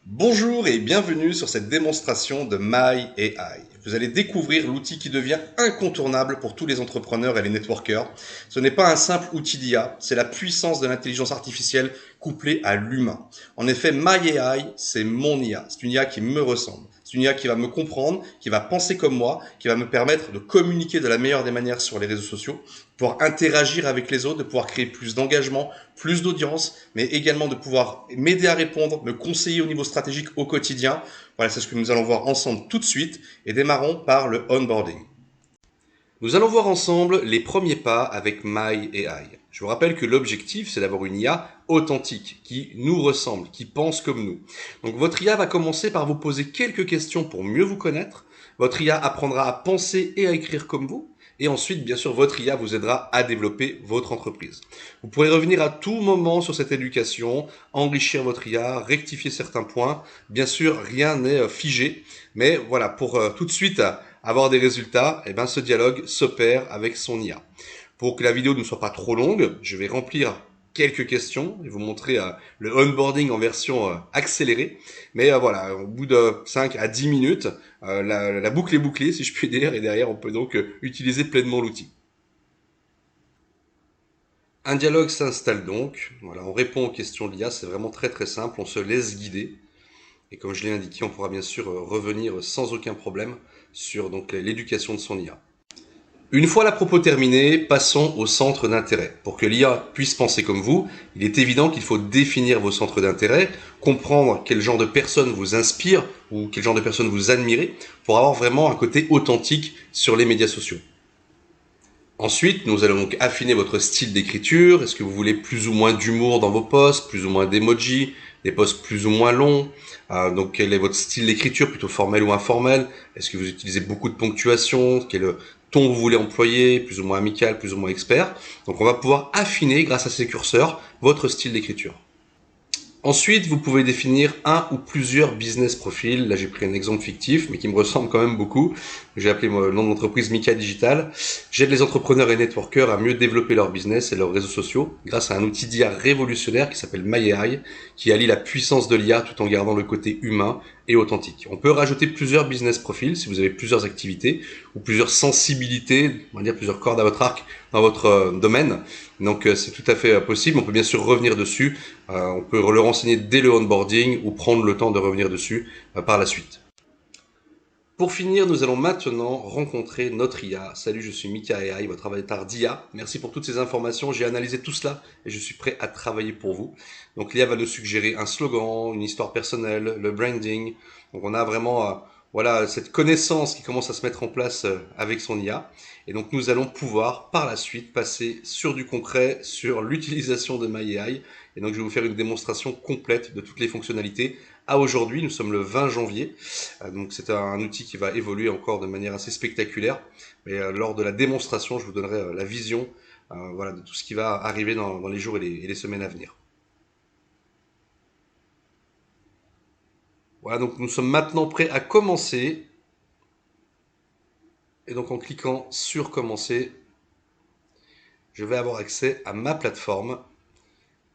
Bonjour et bienvenue sur cette démonstration de My AI. Vous allez découvrir l'outil qui devient incontournable pour tous les entrepreneurs et les networkers. Ce n'est pas un simple outil d'IA, c'est la puissance de l'intelligence artificielle couplée à l'humain. En effet, My AI, c'est mon IA. C'est une IA qui me ressemble. C'est une IA qui va me comprendre, qui va penser comme moi, qui va me permettre de communiquer de la meilleure des manières sur les réseaux sociaux, de pouvoir interagir avec les autres, de pouvoir créer plus d'engagement, plus d'audience, mais également de pouvoir m'aider à répondre, me conseiller au niveau stratégique au quotidien. Voilà, c'est ce que nous allons voir ensemble tout de suite et démarrons par le onboarding. Nous allons voir ensemble les premiers pas avec My AI. Je vous rappelle que l'objectif, c'est d'avoir une IA authentique, qui nous ressemble, qui pense comme nous. Donc votre IA va commencer par vous poser quelques questions pour mieux vous connaître. Votre IA apprendra à penser et à écrire comme vous. Et ensuite, bien sûr, votre IA vous aidera à développer votre entreprise. Vous pourrez revenir à tout moment sur cette éducation, enrichir votre IA, rectifier certains points. Bien sûr, rien n'est figé. Mais voilà, pour tout de suite avoir des résultats, eh ben, ce dialogue s'opère avec son IA. Pour que la vidéo ne soit pas trop longue, je vais remplir quelques questions et vous montrer le onboarding en version accélérée. Mais voilà, au bout de 5 à 10 minutes, la boucle est bouclée, si je puis dire, et derrière, on peut donc utiliser pleinement l'outil. Un dialogue s'installe donc. Voilà, on répond aux questions de l'IA, c'est vraiment très très simple, on se laisse guider. Et comme je l'ai indiqué, on pourra bien sûr revenir sans aucun problème sur donc l'éducation de son IA. Une fois la propos terminée, passons au centre d'intérêt. Pour que l'IA puisse penser comme vous, il est évident qu'il faut définir vos centres d'intérêt, comprendre quel genre de personnes vous inspire ou quel genre de personnes vous admirez pour avoir vraiment un côté authentique sur les médias sociaux. Ensuite, nous allons donc affiner votre style d'écriture. Est-ce que vous voulez plus ou moins d'humour dans vos posts, plus ou moins d'emojis, des posts plus ou moins longs? Donc, quel est votre style d'écriture, plutôt formel ou informel? Est-ce que vous utilisez beaucoup de ponctuation? Quel ton vous voulez employer, plus ou moins amical, plus ou moins expert? Donc, on va pouvoir affiner, grâce à ces curseurs, votre style d'écriture. Ensuite, vous pouvez définir un ou plusieurs business profils. Là, j'ai pris un exemple fictif, mais qui me ressemble quand même beaucoup. J'ai appelé le nom de l'entreprise Mika Digital. J'aide les entrepreneurs et networkers à mieux développer leur business et leurs réseaux sociaux grâce à un outil d'IA révolutionnaire qui s'appelle MyAI, qui allie la puissance de l'IA tout en gardant le côté humain et authentique. On peut rajouter plusieurs business profils si vous avez plusieurs activités ou plusieurs sensibilités, on va dire plusieurs cordes à votre arc dans votre domaine. Donc c'est tout à fait possible. On peut bien sûr revenir dessus. On peut le renseigner dès le onboarding ou prendre le temps de revenir dessus par la suite. Pour finir, nous allons maintenant rencontrer notre IA. Salut, je suis Mika AI, votre avatar d'IA. Merci pour toutes ces informations. J'ai analysé tout cela et je suis prêt à travailler pour vous. Donc l'IA va nous suggérer un slogan, une histoire personnelle, le branding. Donc on a vraiment voilà cette connaissance qui commence à se mettre en place avec son IA. Et donc nous allons pouvoir par la suite passer sur du concret, sur l'utilisation de MyAI. Et donc je vais vous faire une démonstration complète de toutes les fonctionnalités. À aujourd'hui, nous sommes le 20 janvier, donc c'est un outil qui va évoluer encore de manière assez spectaculaire. Mais lors de la démonstration, je vous donnerai la vision voilà, de tout ce qui va arriver dans les jours et les semaines à venir. Voilà, donc nous sommes maintenant prêts à commencer. Et donc en cliquant sur commencer, je vais avoir accès à ma plateforme.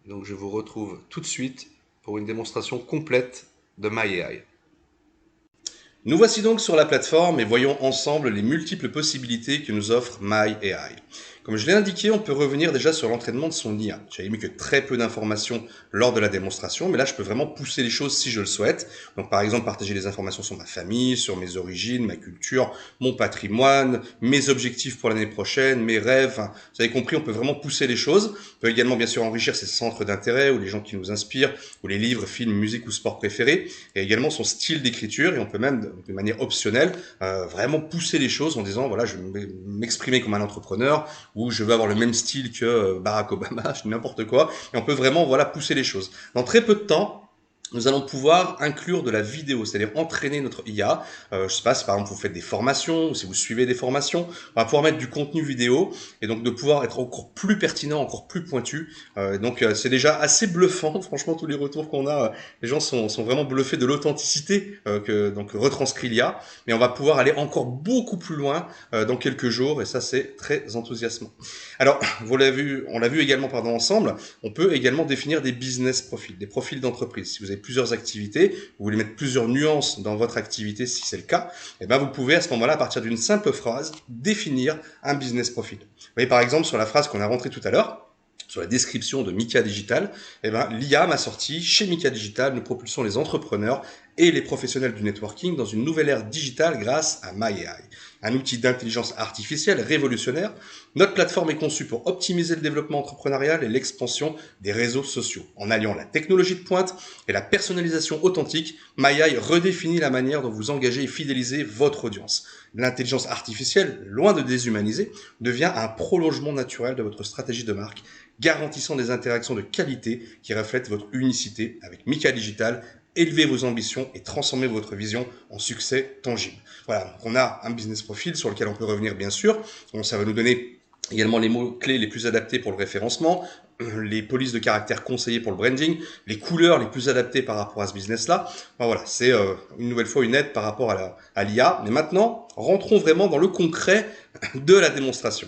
Donc je vous retrouve tout de suite pour une démonstration complète de MyAI. Nous voici donc sur la plateforme et voyons ensemble les multiples possibilités que nous offre MyAI. Comme je l'ai indiqué, on peut revenir déjà sur l'entraînement de son IA. J'avais mis que très peu d'informations lors de la démonstration, mais là je peux vraiment pousser les choses si je le souhaite. Donc par exemple partager des informations sur ma famille, sur mes origines, ma culture, mon patrimoine, mes objectifs pour l'année prochaine, mes rêves. Enfin, vous avez compris, on peut vraiment pousser les choses. On peut également bien sûr enrichir ses centres d'intérêt ou les gens qui nous inspirent, ou les livres, films, musique ou sport préférés, et également son style d'écriture. Et on peut même de manière optionnelle vraiment pousser les choses en disant voilà, je vais m'exprimer comme un entrepreneur, ou je veux avoir le même style que Barack Obama, n'importe quoi. Et on peut vraiment voilà pousser les choses. Dans très peu de temps, nous allons pouvoir inclure de la vidéo, c'est-à-dire entraîner notre IA. Je sais pas si par exemple vous faites des formations ou si vous suivez des formations, on va pouvoir mettre du contenu vidéo et donc de pouvoir être encore plus pertinent, encore plus pointu. Donc c'est déjà assez bluffant, franchement tous les retours qu'on a, les gens sont vraiment bluffés de l'authenticité que donc retranscrit l'IA. Mais on va pouvoir aller encore beaucoup plus loin dans quelques jours et ça c'est très enthousiasmant. Alors vous l'avez vu, on l'a vu également ensemble. On peut également définir des business profils, des profils d'entreprise. Si vous avez plusieurs activités, vous voulez mettre plusieurs nuances dans votre activité si c'est le cas, et ben vous pouvez à ce moment-là, à partir d'une simple phrase, définir un business profil. Vous voyez par exemple sur la phrase qu'on a rentrée tout à l'heure, sur la description de Mika Digital, eh ben, l'IA m'a sorti, chez Mika Digital, nous propulsons les entrepreneurs et les professionnels du networking dans une nouvelle ère digitale grâce à MyAI, un outil d'intelligence artificielle révolutionnaire. Notre plateforme est conçue pour optimiser le développement entrepreneurial et l'expansion des réseaux sociaux. En alliant la technologie de pointe et la personnalisation authentique, MyAI redéfinit la manière dont vous engagez et fidélisez votre audience. L'intelligence artificielle, loin de déshumaniser, devient un prolongement naturel de votre stratégie de marque, garantissant des interactions de qualité qui reflètent votre unicité. Avec Mika Digital, élevez vos ambitions et transformez votre vision en succès tangible. Voilà, donc on a un business profil sur lequel on peut revenir bien sûr. Donc ça va nous donner également les mots-clés les plus adaptés pour le référencement, les polices de caractère conseillées pour le branding, les couleurs les plus adaptées par rapport à ce business-là. Enfin, voilà, c'est une nouvelle fois une aide par rapport à l'IA. Mais maintenant, rentrons vraiment dans le concret de la démonstration.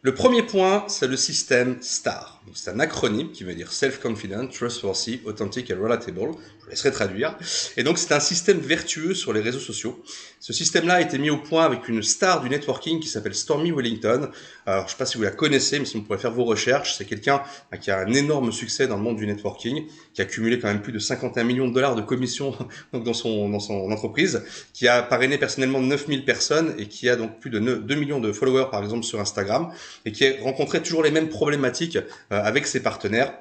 Le premier point, c'est le système STAR. C'est un acronyme qui veut dire Self-Confident, Trustworthy, Authentic et Relatable. Je vous laisserai traduire. Et donc, c'est un système vertueux sur les réseaux sociaux. Ce système-là a été mis au point avec une star du networking qui s'appelle Stormy Wellington. Alors, je ne sais pas si vous la connaissez, mais si vous pouvez faire vos recherches, c'est quelqu'un qui a un énorme succès dans le monde du networking, qui a cumulé quand même plus de 51 millions de dollars de commissions donc dans son entreprise, qui a parrainé personnellement 9000 personnes et qui a donc plus de 2 millions de followers, par exemple, sur Instagram, et qui rencontrait toujours les mêmes problématiques avec ses partenaires.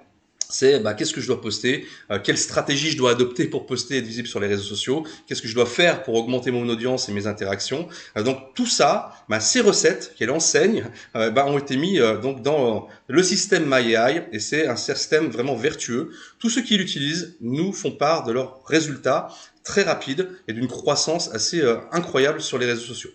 C'est qu'est-ce que je dois poster, quelle stratégie je dois adopter pour poster et être visible sur les réseaux sociaux, qu'est-ce que je dois faire pour augmenter mon audience et mes interactions. Donc tout ça, ces recettes qu'elle enseigne ont été mis donc dans le système MyAI, et c'est un système vraiment vertueux. Tous ceux qui l'utilisent nous font part de leurs résultats très rapides et d'une croissance assez incroyable sur les réseaux sociaux.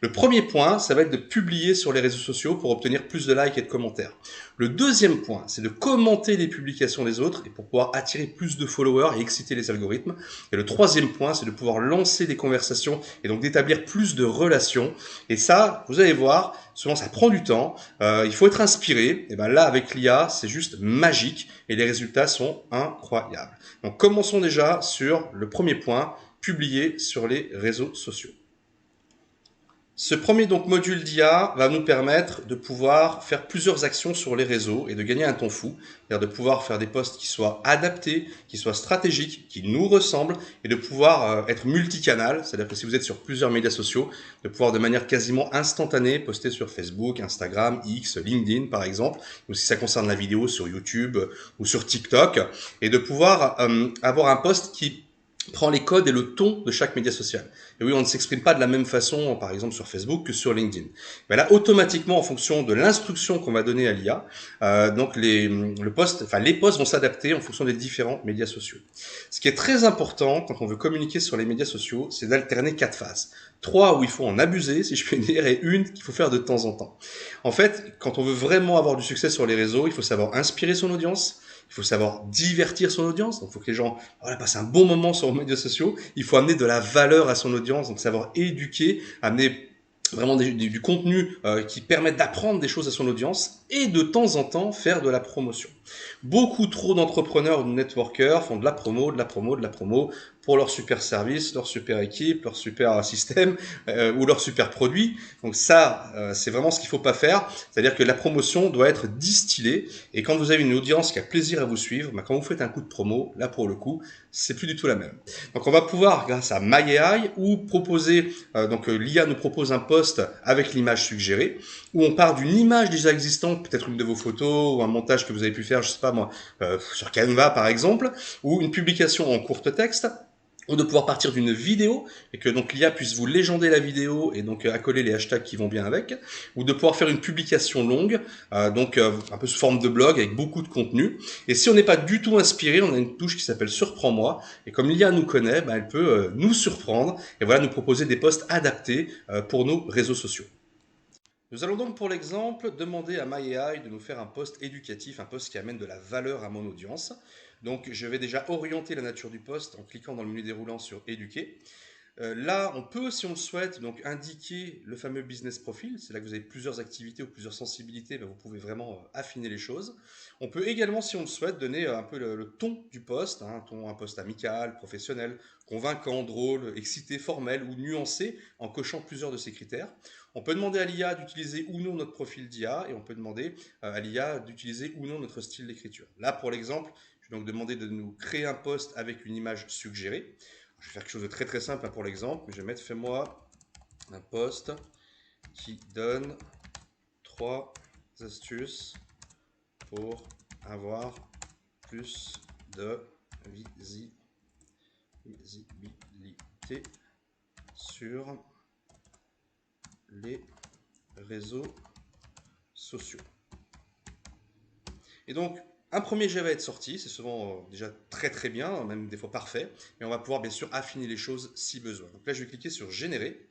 Le premier point, ça va être de publier sur les réseaux sociaux pour obtenir plus de likes et de commentaires. Le deuxième point, c'est de commenter les publications des autres et pour pouvoir attirer plus de followers et exciter les algorithmes. Et le troisième point, c'est de pouvoir lancer des conversations et donc d'établir plus de relations. Et ça, vous allez voir, souvent ça prend du temps, il faut être inspiré. Et là, avec l'IA, c'est juste magique et les résultats sont incroyables. Donc commençons déjà sur le premier point, publier sur les réseaux sociaux. Ce premier module d'IA va nous permettre de pouvoir faire plusieurs actions sur les réseaux et de gagner un temps fou, c'est-à-dire de pouvoir faire des posts qui soient adaptés, qui soient stratégiques, qui nous ressemblent et de pouvoir être multicanal, c'est-à-dire que si vous êtes sur plusieurs médias sociaux, de pouvoir de manière quasiment instantanée poster sur Facebook, Instagram, X, LinkedIn par exemple, ou si ça concerne la vidéo sur YouTube ou sur TikTok, et de pouvoir avoir un post qui prend les codes et le ton de chaque média social. Et oui, on ne s'exprime pas de la même façon, par exemple, sur Facebook que sur LinkedIn. Mais là, automatiquement, en fonction de l'instruction qu'on va donner à l'IA, donc les posts vont s'adapter en fonction des différents médias sociaux. Ce qui est très important quand on veut communiquer sur les médias sociaux, c'est d'alterner 4 phases. 3 où il faut en abuser, si je puis dire, et une qu'il faut faire de temps en temps. En fait, quand on veut vraiment avoir du succès sur les réseaux, il faut savoir inspirer son audience, il faut savoir divertir son audience, donc il faut que les gens passent un bon moment sur les médias sociaux. Il faut amener de la valeur à son audience, donc savoir éduquer, amener vraiment du contenu qui permet d'apprendre des choses à son audience et de temps en temps faire de la promotion. Beaucoup trop d'entrepreneurs ou de networkers font de la promo pour leur super service, leur super équipe, leur super système ou leur super produit. Donc ça, c'est vraiment ce qu'il faut pas faire. C'est-à-dire que la promotion doit être distillée et quand vous avez une audience qui a plaisir à vous suivre, quand vous faites un coup de promo, là pour le coup, c'est plus du tout la même. Donc on va pouvoir, grâce à MyAI, ou proposer, l'IA nous propose un post avec l'image suggérée, où on part d'une image déjà existante, peut-être une de vos photos ou un montage que vous avez pu faire, je sais pas moi, sur Canva par exemple, ou une publication en court texte, ou de pouvoir partir d'une vidéo et que donc l'IA puisse vous légender la vidéo et donc accoler les hashtags qui vont bien avec, ou de pouvoir faire une publication longue, un peu sous forme de blog avec beaucoup de contenu. Et si on n'est pas du tout inspiré, on a une touche qui s'appelle Surprends-moi, et comme l'IA nous connaît, elle peut nous surprendre et voilà nous proposer des posts adaptés pour nos réseaux sociaux. Nous allons donc pour l'exemple demander à MyAI de nous faire un post éducatif, un post qui amène de la valeur à mon audience. Donc je vais déjà orienter la nature du post en cliquant dans le menu déroulant sur éduquer. Là, on peut, si on le souhaite, donc indiquer le fameux business profile. C'est là que vous avez plusieurs activités ou plusieurs sensibilités, ben, vous pouvez vraiment affiner les choses. On peut également, si on le souhaite, donner un peu le ton du poste, hein, un poste amical, professionnel, convaincant, drôle, excité, formel ou nuancé, en cochant plusieurs de ces critères. On peut demander à l'IA d'utiliser ou non notre profil d'IA, et on peut demander à l'IA d'utiliser ou non notre style d'écriture. Là, pour l'exemple, je vais donc demander de nous créer un post avec une image suggérée. Je vais faire quelque chose de très très simple pour l'exemple. Je vais mettre fais-moi un post qui donne 3 astuces pour avoir plus de visibilité sur les réseaux sociaux. Et donc, un premier jet va être sorti, c'est souvent déjà très très bien, même des fois parfait, et on va pouvoir bien sûr affiner les choses si besoin. Donc là, je vais cliquer sur générer.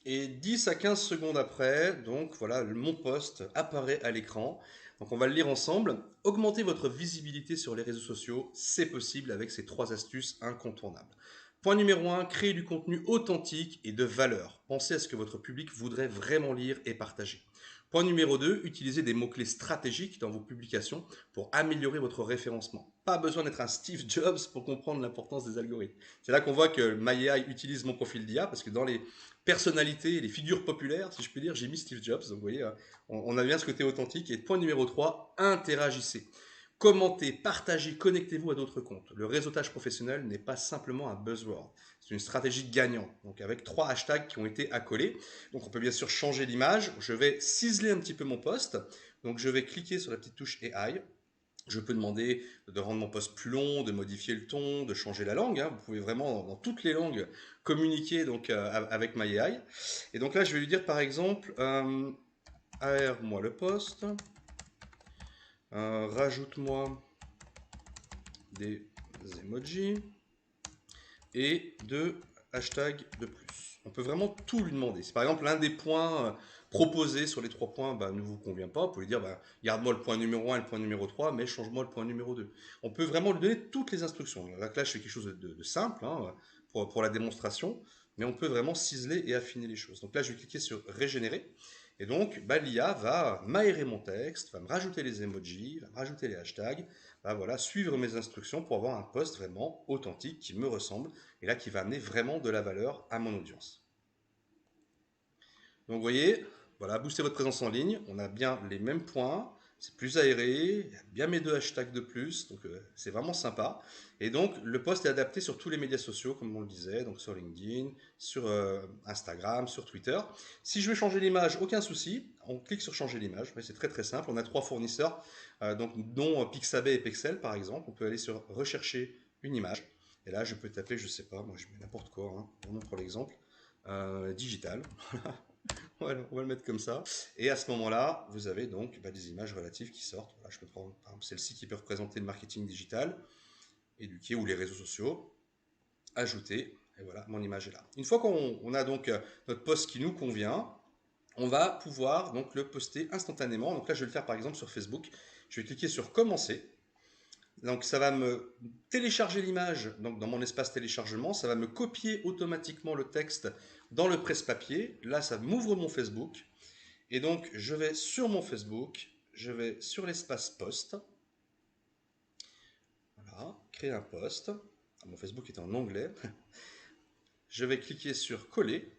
Et 10 à 15 secondes après, donc voilà, mon post apparaît à l'écran. Donc on va le lire ensemble. Augmenter votre visibilité sur les réseaux sociaux, c'est possible avec ces 3 astuces incontournables. Point numéro 1, créer du contenu authentique et de valeur. Pensez à ce que votre public voudrait vraiment lire et partager. Point numéro 2, utilisez des mots-clés stratégiques dans vos publications pour améliorer votre référencement. Pas besoin d'être un Steve Jobs pour comprendre l'importance des algorithmes. C'est là qu'on voit que MyAI utilise mon profil d'IA parce que dans les personnalités, les figures populaires, si je puis dire, j'ai mis Steve Jobs. Donc vous voyez, on a bien ce côté authentique. Et point numéro 3, interagissez. Commentez, partagez, connectez-vous à d'autres comptes. Le réseautage professionnel n'est pas simplement un buzzword, c'est une stratégie gagnante. Donc avec 3 hashtags qui ont été accolés. Donc on peut bien sûr changer l'image. Je vais ciseler un petit peu mon post. Donc je vais cliquer sur la petite touche AI. Je peux demander de rendre mon post plus long, de modifier le ton, de changer la langue. Hein. Vous pouvez vraiment, dans toutes les langues, communiquer donc, avec MyAI. Et donc là, je vais lui dire par exemple, aère-moi le post, rajoute-moi des emojis et 2 hashtags de plus. On peut vraiment tout lui demander. Si par exemple l'un des points proposés sur les 3 points ne vous convient pas, vous pouvez lui dire garde-moi le point numéro 1 et le point numéro 3, mais change-moi le point numéro 2. On peut vraiment lui donner toutes les instructions. Là, je fais quelque chose de simple hein, pour la démonstration, mais on peut vraiment ciseler et affiner les choses. Donc là, je vais cliquer sur régénérer. Et donc, l'IA va m'aérer mon texte, va me rajouter les emojis, va me rajouter les hashtags, va voilà, suivre mes instructions pour avoir un post vraiment authentique qui me ressemble et là qui va amener vraiment de la valeur à mon audience. Donc vous voyez, voilà, booster votre présence en ligne, on a bien les mêmes points, c'est plus aéré, il y a bien mes 2 hashtags de plus, donc c'est vraiment sympa. Et donc le post est adapté sur tous les médias sociaux, comme on le disait, donc sur LinkedIn, sur Instagram, sur Twitter. Si je veux changer l'image, aucun souci, on clique sur changer l'image, c'est très très simple. On a 3 fournisseurs, donc dont Pixabay et Pexel par exemple. On peut aller sur rechercher une image, et là je peux taper, je sais pas, moi je mets n'importe quoi, hein, vraiment pour l'exemple, digital. Voilà, on va le mettre comme ça. Et à ce moment-là, vous avez donc des images relatives qui sortent. Voilà, je peux prendre par exemple celle-ci qui peut représenter le marketing digital, éduquer ou les réseaux sociaux, ajouter, et voilà, mon image est là. Une fois qu'on a donc notre post qui nous convient, on va pouvoir donc le poster instantanément. Donc là, je vais le faire par exemple sur Facebook. Je vais cliquer sur commencer. Donc ça va me télécharger l'image donc dans mon espace téléchargement, ça va me copier automatiquement le texte dans le presse-papier. Là, ça m'ouvre mon Facebook. Et donc, je vais sur mon Facebook, je vais sur l'espace post. Voilà, créer un post. Mon Facebook est en onglet. Je vais cliquer sur coller.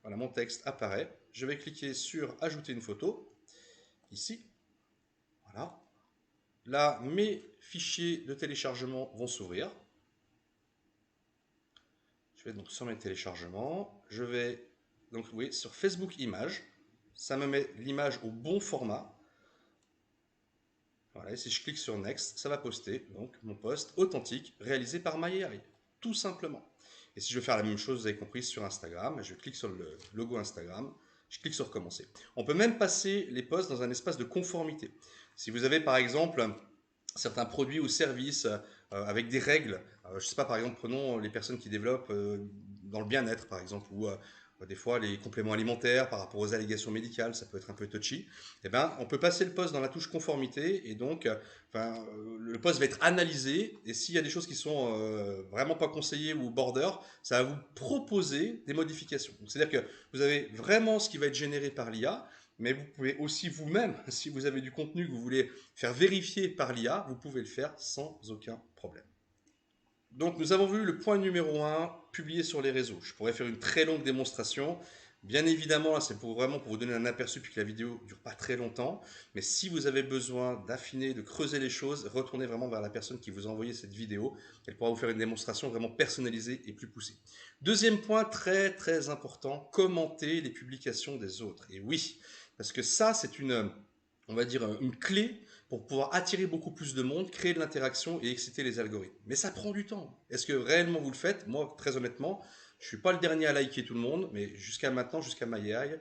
Voilà, mon texte apparaît. Je vais cliquer sur ajouter une photo. Ici. Voilà. Là, mes fichiers de téléchargement vont s'ouvrir. Je vais donc sur mes téléchargements. Je vais donc oui, sur Facebook Images. Ça me met l'image au bon format. Voilà, et si je clique sur Next, ça va poster donc mon post authentique réalisé par MyAI, tout simplement. Et si je veux faire la même chose, vous avez compris, sur Instagram, je clique sur le logo Instagram, je clique sur Commencer. On peut même passer les posts dans un espace de conformité. Si vous avez par exemple certains produits ou services avec des règles, je ne sais pas, par exemple, prenons les personnes qui développent dans le bien-être, par exemple, ou des fois les compléments alimentaires par rapport aux allégations médicales, ça peut être un peu touchy, eh ben, on peut passer le post dans la touche conformité et donc le post va être analysé et s'il y a des choses qui sont vraiment pas conseillées ou border, ça va vous proposer des modifications. C'est-à-dire que vous avez vraiment ce qui va être généré par l'IA, mais vous pouvez aussi vous-même, si vous avez du contenu que vous voulez faire vérifier par l'IA, vous pouvez le faire sans aucun problème. Donc nous avons vu le point numéro un, publier sur les réseaux. Je pourrais faire une très longue démonstration. Bien évidemment, là, c'est vraiment pour vous donner un aperçu, puis que la vidéo ne dure pas très longtemps. Mais si vous avez besoin d'affiner, de creuser les choses, retournez vraiment vers la personne qui vous a envoyé cette vidéo. Elle pourra vous faire une démonstration vraiment personnalisée et plus poussée. Deuxième point très très important, commenter les publications des autres. Et oui, parce que ça, c'est on va dire, une clé pour pouvoir attirer beaucoup plus de monde, créer de l'interaction et exciter les algorithmes. Mais ça prend du temps. Est-ce que réellement vous le faites? Moi, très honnêtement, je suis pas le dernier à liker tout le monde, mais jusqu'à maintenant, jusqu'à MyAI,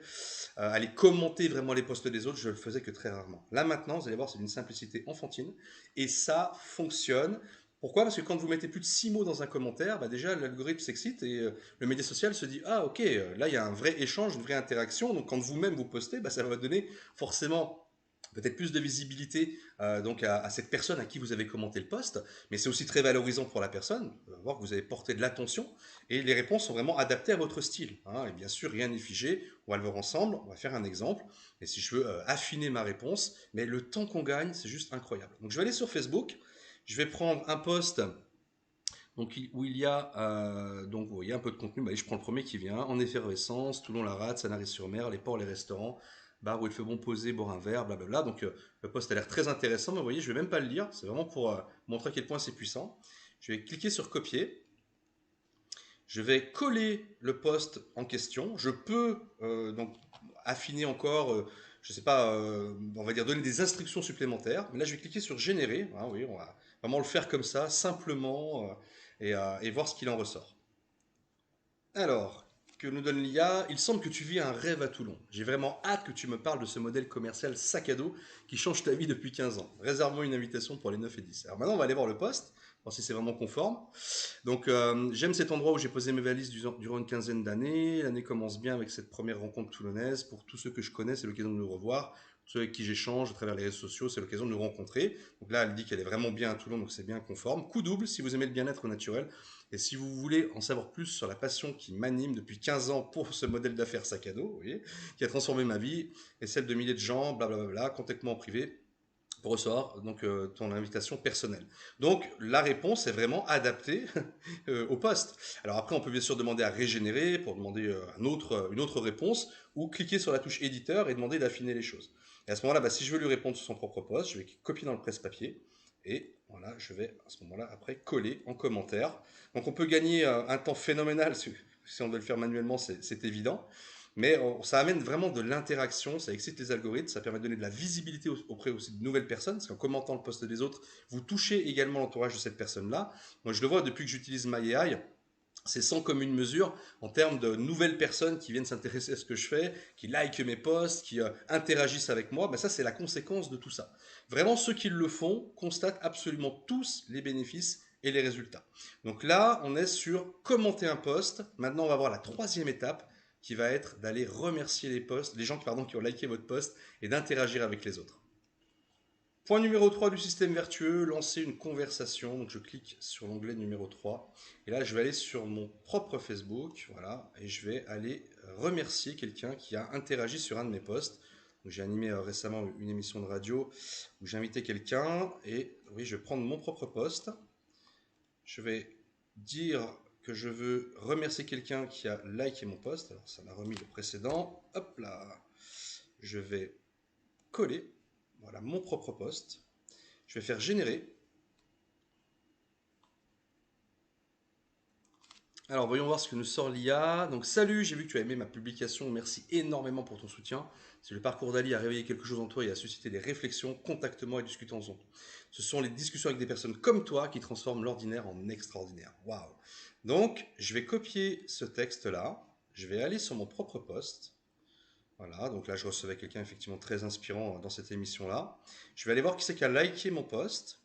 aller commenter vraiment les posts des autres, je le faisais que très rarement. Là maintenant, vous allez voir, c'est d'une simplicité enfantine et ça fonctionne. Pourquoi? Parce que quand vous mettez plus de 6 mots dans un commentaire, bah déjà l'algorithme s'excite et le média social se dit ah ok, là il y a un vrai échange, une vraie interaction. Donc quand vous-même vous postez, bah, ça va donner forcément peut-être plus de visibilité donc à cette personne à qui vous avez commenté le post, mais c'est aussi très valorisant pour la personne, voir que vous avez porté de l'attention, et les réponses sont vraiment adaptées à votre style. Hein, et bien sûr, rien n'est figé, on va le voir ensemble, on va faire un exemple, et si je veux affiner ma réponse, mais le temps qu'on gagne, c'est juste incroyable. Donc je vais aller sur Facebook, je vais prendre un post donc, où il y a donc vous voyez un peu de contenu. Bah, je prends le premier qui vient en effervescence, Toulon-la-Rade, Sanary-sur-Mer, les ports, les restaurants, bar où il fait bon poser, boire un verre, blablabla. Donc le post a l'air très intéressant, mais vous voyez, je vais même pas le lire. C'est vraiment pour montrer à quel point c'est puissant. Je vais cliquer sur copier. Je vais coller le post en question. Je peux donc affiner encore, je sais pas, on va dire donner des instructions supplémentaires. Mais là, je vais cliquer sur générer. Hein, oui, on va vraiment le faire comme ça, simplement, et voir ce qu'il en ressort. Alors, que nous donne l'IA, il semble que tu vis un rêve à Toulon. J'ai vraiment hâte que tu me parles de ce modèle commercial sac à dos qui change ta vie depuis 15 ans. Réserve-moi une invitation pour les 9 et 10. Alors maintenant, on va aller voir le poste, voir si c'est vraiment conforme. Donc, j'aime cet endroit où j'ai posé mes valises durant une quinzaine d'années. L'année commence bien avec cette première rencontre toulonnaise. Pour tous ceux que je connais, c'est l'occasion de nous revoir. Ceux avec qui j'échange à travers les réseaux sociaux, c'est l'occasion de nous rencontrer. Donc là, elle dit qu'elle est vraiment bien à Toulon, donc c'est bien conforme. Coup double si vous aimez le bien-être naturel. Et si vous voulez en savoir plus sur la passion qui m'anime depuis 15 ans pour ce modèle d'affaires sac à dos, vous voyez, qui a transformé ma vie et celle de milliers de gens, blablabla, contacte-moi en privé pour recevoir donc ton invitation personnelle. Donc la réponse est vraiment adaptée au poste. Alors après, on peut bien sûr demander à régénérer pour demander une autre réponse ou cliquer sur la touche éditeur et demander d'affiner les choses. Et à ce moment-là, bah, si je veux lui répondre sur son propre poste, je vais copier dans le presse-papier et voilà, je vais à ce moment-là après coller en commentaire. Donc on peut gagner un temps phénoménal si on doit le faire manuellement, c'est évident. Mais ça amène vraiment de l'interaction, ça excite les algorithmes, ça permet de donner de la visibilité auprès aussi de nouvelles personnes, parce qu'en commentant le post des autres, vous touchez également l'entourage de cette personne-là. Moi, je le vois depuis que j'utilise MyAI, c'est sans commune mesure en termes de nouvelles personnes qui viennent s'intéresser à ce que je fais, qui likent mes posts, qui interagissent avec moi. Ben ça, c'est la conséquence de tout ça. Vraiment, ceux qui le font constatent absolument tous les bénéfices et les résultats. Donc là, on est sur commenter un post. Maintenant, on va voir la troisième étape qui va être d'aller remercier les gens qui ont liké votre post et d'interagir avec les autres. Point numéro 3 du système vertueux, lancer une conversation. Donc je clique sur l'onglet numéro 3. Et là, je vais aller sur mon propre Facebook. Voilà. Et je vais aller remercier quelqu'un qui a interagi sur un de mes posts. J'ai animé récemment une émission de radio où j'ai invité quelqu'un. Et oui, je vais prendre mon propre post. Je vais dire que je veux remercier quelqu'un qui a liké mon post. Alors ça m'a remis le précédent. Hop là. Je vais coller. Voilà mon propre post. Je vais faire générer. Alors voyons voir ce que nous sort l'IA. Donc salut, j'ai vu que tu as aimé ma publication. Merci énormément pour ton soutien. Si le parcours d'Ali a réveillé quelque chose en toi et a suscité des réflexions, contacte-moi et discutons-en. Ce sont les discussions avec des personnes comme toi qui transforment l'ordinaire en extraordinaire. Waouh. Donc je vais copier ce texte-là. Je vais aller sur mon propre post. Voilà, donc là je recevais quelqu'un effectivement très inspirant dans cette émission-là. Je vais aller voir qui c'est qui a liké mon post.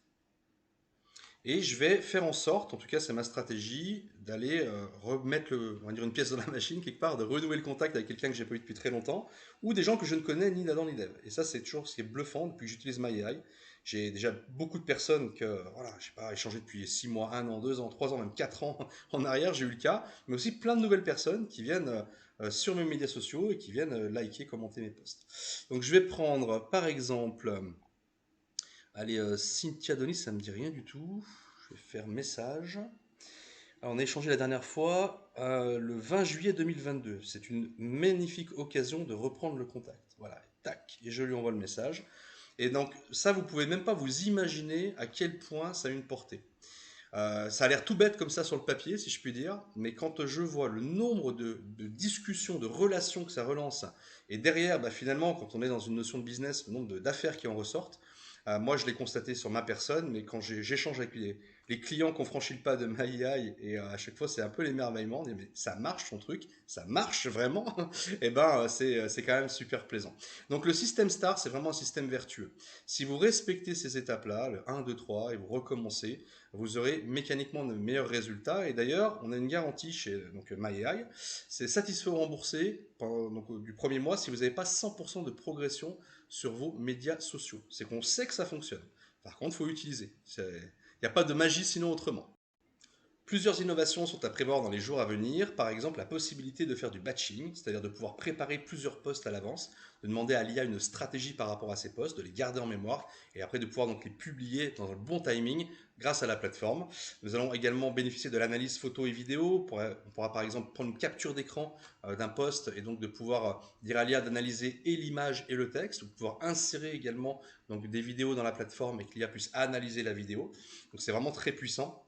Et je vais faire en sorte, en tout cas c'est ma stratégie, d'aller remettre on va dire une pièce dans la machine quelque part, de renouer le contact avec quelqu'un que j'ai pas eu depuis très longtemps, ou des gens que je ne connais ni d'Adam ni d'Ève. Et ça c'est toujours ce qui est bluffant depuis que j'utilise MyAI. J'ai déjà beaucoup de personnes que, voilà, je sais pas, échangé depuis 6 mois, 1 an, 2 ans, 3 ans, même 4 ans en arrière, j'ai eu le cas, mais aussi plein de nouvelles personnes qui viennent sur mes médias sociaux et qui viennent liker, commenter mes posts. Donc je vais prendre par exemple, allez, Cynthia Denis, ça me dit rien du tout. Je vais faire message. Alors, on a échangé la dernière fois le 20 juillet 2022. C'est une magnifique occasion de reprendre le contact. Voilà, tac, et je lui envoie le message. Et donc ça, vous pouvez même pas vous imaginer à quel point ça a une portée. Ça a l'air tout bête comme ça sur le papier, si je puis dire, mais quand je vois le nombre de discussions, de relations que ça relance, et derrière, bah, finalement, quand on est dans une notion de business, le nombre d'affaires qui en ressortent, moi je l'ai constaté sur ma personne, mais quand j'échange avec les clients qui ont franchi le pas de MyAI, et à chaque fois c'est un peu l'émerveillement, on dit mais ça marche ton truc, ça marche vraiment, et ben c'est quand même super plaisant. Donc le système STAR, c'est vraiment un système vertueux. Si vous respectez ces étapes-là, le 1, 2, 3, et vous recommencez, vous aurez mécaniquement de meilleurs résultats. Et d'ailleurs, on a une garantie chez donc, MyAI, c'est satisfait ou remboursé du premier mois si vous n'avez pas 100% de progression sur vos médias sociaux. C'est qu'on sait que ça fonctionne. Par contre, il faut l'utiliser. Il n'y a pas de magie sinon autrement. Plusieurs innovations sont à prévoir dans les jours à venir, par exemple la possibilité de faire du batching, c'est-à-dire de pouvoir préparer plusieurs posts à l'avance, de demander à l'IA une stratégie par rapport à ces posts, de les garder en mémoire et après de pouvoir donc les publier dans le bon timing grâce à la plateforme. Nous allons également bénéficier de l'analyse photo et vidéo. On pourra par exemple prendre une capture d'écran d'un post et donc de pouvoir dire à l'IA d'analyser et l'image et le texte, ou de pouvoir insérer également donc des vidéos dans la plateforme et que l'IA puisse analyser la vidéo. Donc c'est vraiment très puissant.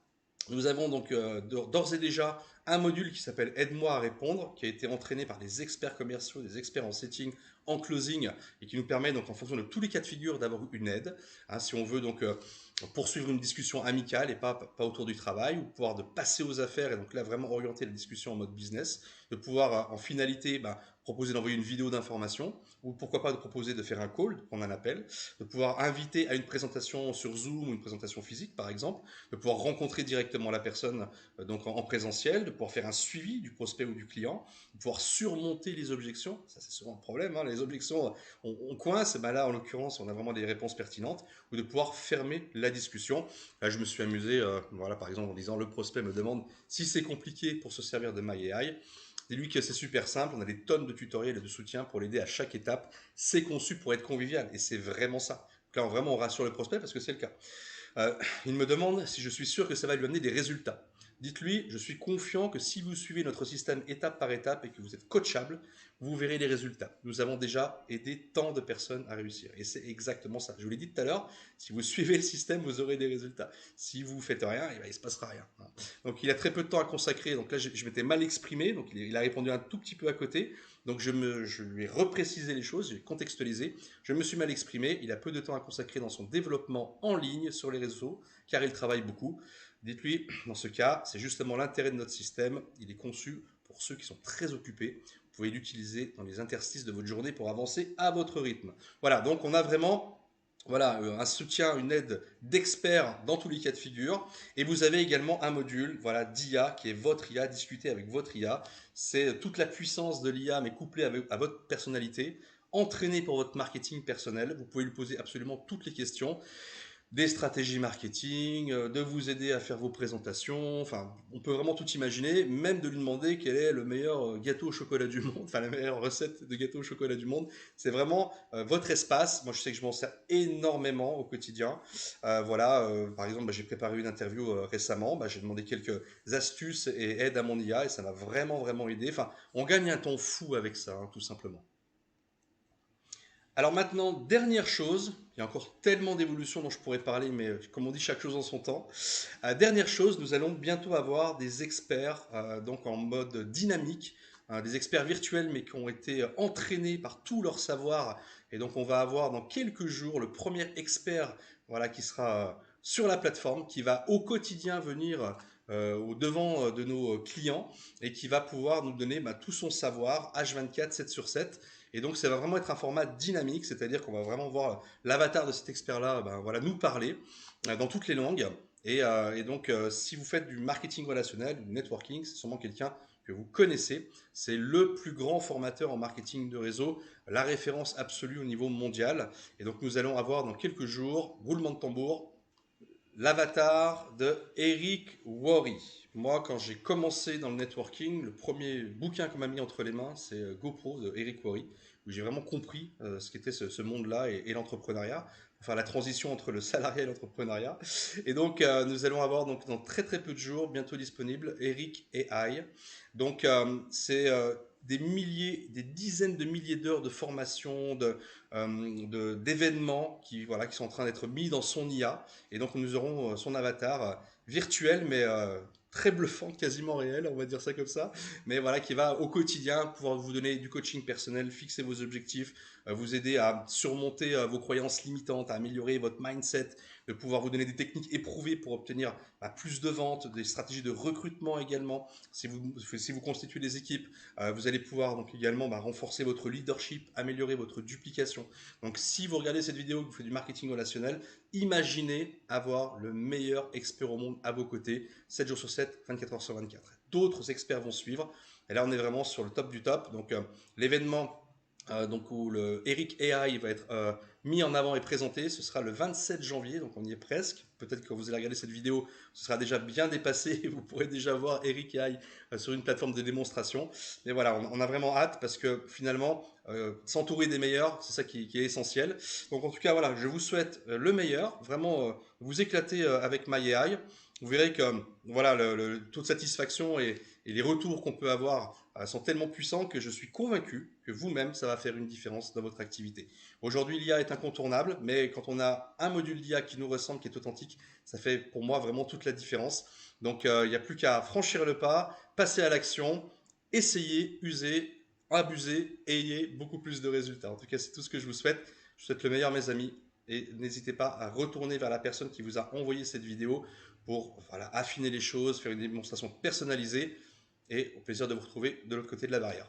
Nous avons donc d'ores et déjà un module qui s'appelle Aide-moi à répondre, qui a été entraîné par des experts commerciaux, des experts en setting, en closing, et qui nous permet donc en fonction de tous les cas de figure d'avoir une aide. Hein, si on veut donc poursuivre une discussion amicale et pas autour du travail, ou pouvoir de passer aux affaires et donc là vraiment orienter la discussion en mode business, de pouvoir en finalité proposer d'envoyer une vidéo d'information, ou pourquoi pas de proposer de faire un call, qu'on en appelle, de pouvoir inviter à une présentation sur Zoom ou une présentation physique par exemple, de pouvoir rencontrer directement la personne donc en présentiel, de pouvoir faire un suivi du prospect ou du client, de pouvoir surmonter les objections. Ça c'est souvent un problème, hein, les objections on coince, ben là en l'occurrence on a vraiment des réponses pertinentes, ou de pouvoir fermer la discussion. Là je me suis amusé, voilà, par exemple en disant le prospect me demande si c'est compliqué pour se servir de MyAI. Dis-lui que c'est super simple, on a des tonnes de tutoriels et de soutien pour l'aider à chaque étape. C'est conçu pour être convivial et c'est vraiment ça. Donc là, vraiment, on rassure le prospect parce que c'est le cas. Il me demande si je suis sûr que ça va lui amener des résultats. Dites-lui, je suis confiant que si vous suivez notre système étape par étape et que vous êtes coachable, vous verrez les résultats. Nous avons déjà aidé tant de personnes à réussir. Et c'est exactement ça. Je vous l'ai dit tout à l'heure, si vous suivez le système, vous aurez des résultats. Si vous ne faites rien, il ne se passera rien. Donc il a très peu de temps à consacrer. Donc là, je m'étais mal exprimé. Donc il a répondu un tout petit peu à côté. Donc je lui ai reprécisé les choses, j'ai contextualisé. Je me suis mal exprimé. Il a peu de temps à consacrer dans son développement en ligne sur les réseaux, car il travaille beaucoup. Dites-lui, dans ce cas, c'est justement l'intérêt de notre système. Il est conçu pour ceux qui sont très occupés. Vous pouvez l'utiliser dans les interstices de votre journée pour avancer à votre rythme. Voilà, donc on a vraiment un soutien, une aide d'experts dans tous les cas de figure. Et vous avez également un module d'IA qui est votre IA, discuter avec votre IA. C'est toute la puissance de l'IA, mais couplée à votre personnalité, entraîné pour votre marketing personnel. Vous pouvez lui poser absolument toutes les questions, des stratégies marketing, de vous aider à faire vos présentations. Enfin, on peut vraiment tout imaginer, même de lui demander quel est le meilleur gâteau au chocolat du monde, enfin la meilleure recette de gâteau au chocolat du monde. C'est vraiment votre espace. Moi, je sais que je m'en sers énormément au quotidien. Par exemple, j'ai préparé une interview récemment. J'ai demandé quelques astuces et aides à mon IA et ça m'a vraiment, vraiment aidé. Enfin, on gagne un temps fou avec ça, hein, tout simplement. Alors maintenant, dernière chose, il y a encore tellement d'évolutions dont je pourrais parler, mais comme on dit, chaque chose en son temps. Dernière chose, nous allons bientôt avoir des experts donc en mode dynamique, des experts virtuels mais qui ont été entraînés par tout leur savoir. Et donc on va avoir dans quelques jours le premier expert qui sera sur la plateforme, qui va au quotidien venir au devant de nos clients et qui va pouvoir nous donner tout son savoir H24, 7 sur 7. Et donc, ça va vraiment être un format dynamique, c'est-à-dire qu'on va vraiment voir l'avatar de cet expert-là nous parler dans toutes les langues. Et donc, si vous faites du marketing relationnel, du networking, c'est sûrement quelqu'un que vous connaissez. C'est le plus grand formateur en marketing de réseau, la référence absolue au niveau mondial. Et donc, nous allons avoir dans quelques jours, roulement de tambour, l'avatar de Eric Worre. Moi, quand j'ai commencé dans le networking, le premier bouquin qu'on m'a mis entre les mains, c'est GoPro de Eric Worre, où j'ai vraiment compris ce qu'était ce monde-là et l'entrepreneuriat, enfin la transition entre le salariat et l'entrepreneuriat. Et donc, nous allons avoir donc dans très très peu de jours, bientôt disponible, Eric AI. Donc, c'est des milliers, des dizaines de milliers d'heures de formation, d'événements qui, voilà, qui sont en train d'être mis dans son IA. Et donc nous aurons son avatar virtuel, mais très bluffant, quasiment réel, on va dire ça comme ça. Mais voilà, qui va au quotidien pouvoir vous donner du coaching personnel, fixer vos objectifs, vous aider à surmonter vos croyances limitantes, à améliorer votre mindset, de pouvoir vous donner des techniques éprouvées pour obtenir plus de ventes, des stratégies de recrutement également. Si vous constituez des équipes, vous allez pouvoir donc également renforcer votre leadership, améliorer votre duplication. Donc si vous regardez cette vidéo, que vous faites du marketing relationnel, imaginez avoir le meilleur expert au monde à vos côtés, 7 jours sur 7, 24 heures sur 24. D'autres experts vont suivre. Et là, on est vraiment sur le top du top. Donc l'événement donc où le Eric AI va être mis en avant et présenté, ce sera le 27 janvier, donc on y est presque. Peut-être que quand vous allez regarder cette vidéo, ce sera déjà bien dépassé et vous pourrez déjà voir Eric AI sur une plateforme de démonstration. Mais voilà, on a vraiment hâte parce que finalement, s'entourer des meilleurs, c'est ça qui est essentiel. Donc en tout cas, voilà, je vous souhaite le meilleur, vraiment vous éclater avec MyAI. Vous verrez que voilà, le taux de satisfaction et les retours qu'on peut avoir sont tellement puissants que je suis convaincu que vous-même, ça va faire une différence dans votre activité. Aujourd'hui, l'IA est incontournable, mais quand on a un module d'IA qui nous ressemble, qui est authentique, ça fait pour moi vraiment toute la différence. Donc, il n'y a plus qu'à franchir le pas, passer à l'action, essayer, user, abuser et ayez beaucoup plus de résultats. En tout cas, c'est tout ce que je vous souhaite. Je vous souhaite le meilleur, mes amis. Et n'hésitez pas à retourner vers la personne qui vous a envoyé cette vidéo pour affiner les choses, faire une démonstration personnalisée et au plaisir de vous retrouver de l'autre côté de la barrière.